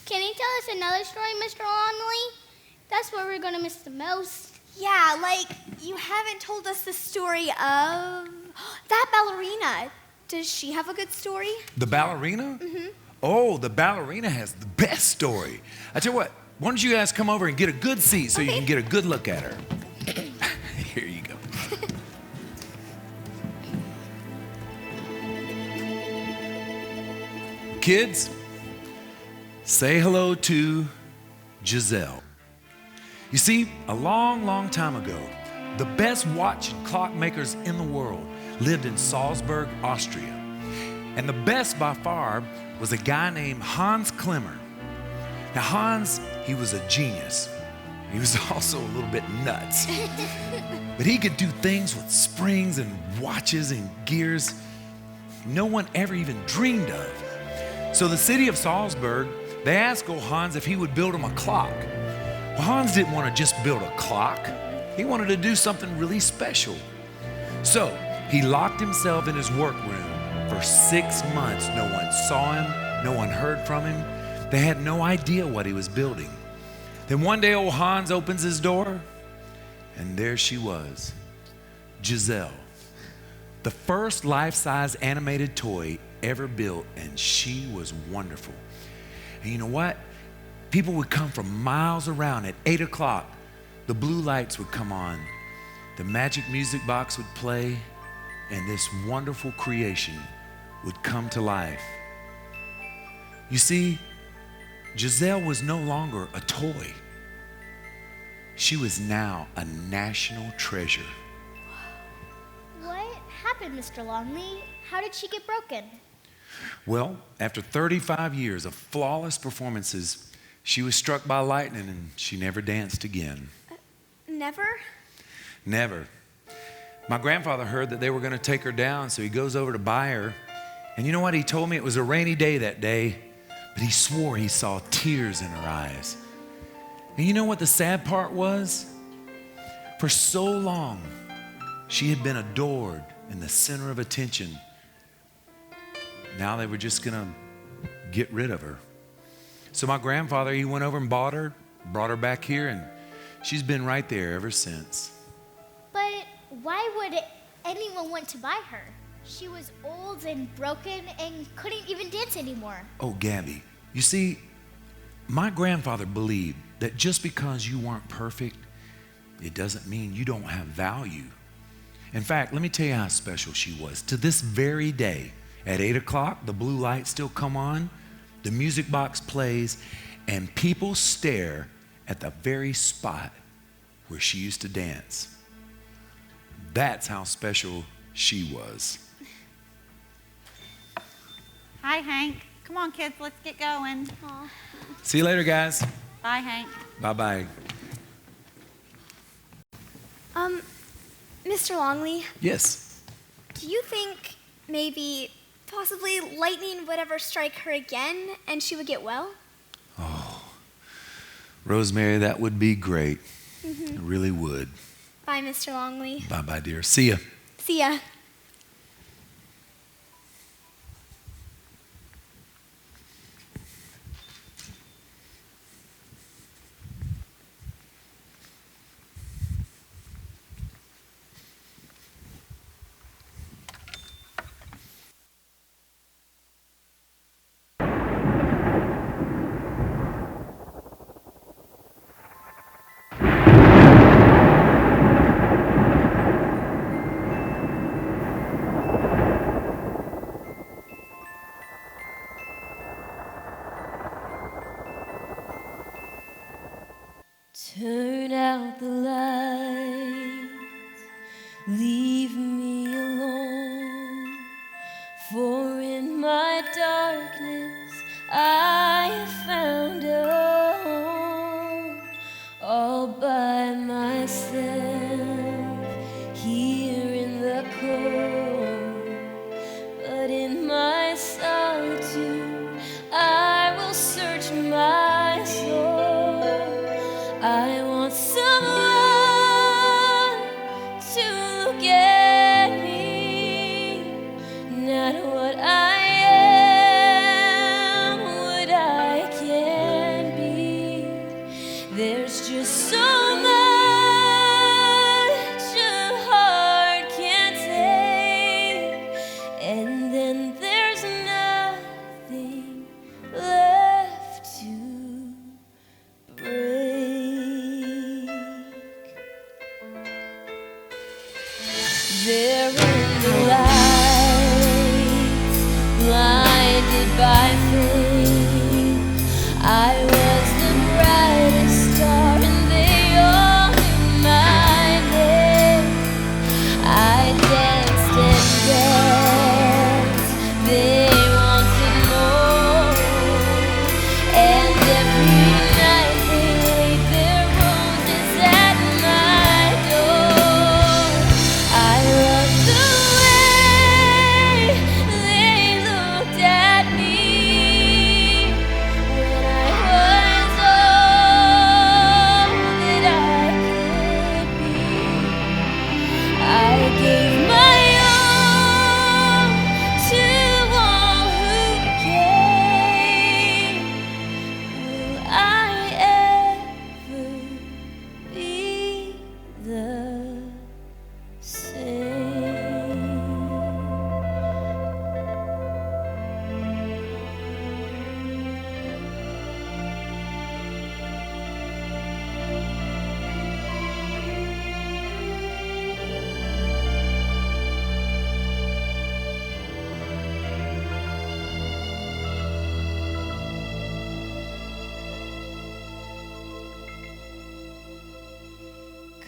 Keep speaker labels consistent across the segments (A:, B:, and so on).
A: Can you tell us another story, Mr. Longley? That's what we're going to miss the most.
B: Yeah, like, you haven't told us the story of that ballerina. Does she have a good story?
C: The ballerina?
B: Mm-hmm.
C: Oh, the ballerina has the best story. I tell you what, why don't you guys come over and get a good seat so you can get a good look at her. Here you go. Kids, say hello to Giselle. You see, a long, long time ago, the best watch and clock makers in the world lived in Salzburg, Austria. And the best by far was a guy named Hans Klemmer. Now, Hans, he was a genius. He was also a little bit nuts. But he could do things with springs and watches and gears no one ever even dreamed of. So the city of Salzburg, they asked old Hans if he would build him a clock. Well, Hans didn't want to just build a clock. He wanted to do something really special. So he locked himself in his workroom for 6 months. No one saw him. No one heard from him. They had no idea what he was building. Then one day old Hans opens his door, and there she was, Giselle, the first life-size animated toy ever built, and she was wonderful. And you know what? People would come from miles around. At 8 o'clock, the blue lights would come on, the magic music box would play, and this wonderful creation would come to life. You see, Giselle was no longer a toy. She was now a national treasure.
A: What happened, Mr. Longley? How did she get broken?
C: Well, after 35 years of flawless performances, she was struck by lightning and she never danced again.
B: Never?
C: Never. My grandfather heard that they were going to take her down, so he goes over to buy her. And you know what? He told me it was a rainy day that day, but he swore he saw tears in her eyes. And you know what the sad part was? For so long, she had been adored and the center of attention. Now they were just going to get rid of her. So my grandfather, he went over and bought her, brought her back here, and she's been right there ever since.
A: But why would anyone want to buy her? She was old and broken and couldn't even dance anymore.
C: Oh, Gabby, you see, my grandfather believed that just because you weren't perfect, it doesn't mean you don't have value. In fact, let me tell you how special she was. To this very day, at 8 o'clock, the blue lights still come on, the music box plays, and people stare at the very spot where she used to dance. That's how special she was.
D: Hi, Hank. Come on, kids, let's get going.
A: Aw.
C: See you later, guys.
D: Bye, Hank.
C: Bye-bye.
B: Mr. Longley,
C: Yes.
B: do you think maybe, possibly, lightning would ever strike her again and she would get well?
C: Rosemary, that would be great. It really would.
B: Bye, Mr. Longley.
C: Bye-bye, dear. See ya.
B: See ya.
E: Turn out the lights, leave me alone, for in my darkness I have found a home, all by myself, here in the cold, but in my solitude I will search my soul. I want someone to look at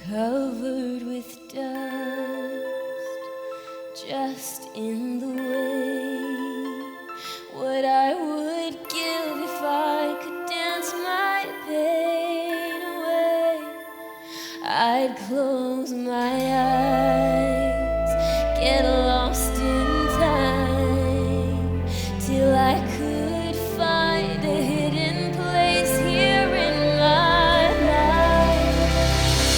E: covered with dust, just in the way what I would give if I could dance my pain away. I'd close my eyes, get lost in time, till I could find a hidden place here in my life,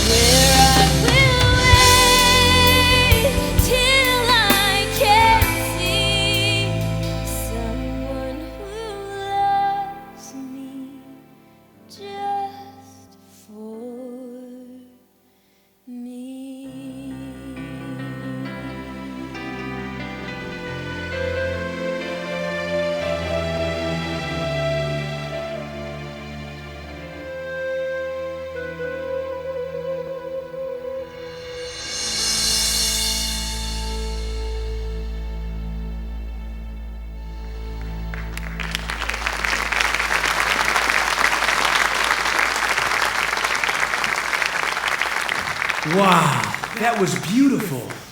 E: where I will wait till I can see someone who loves me just for me.
C: Wow, that was beautiful.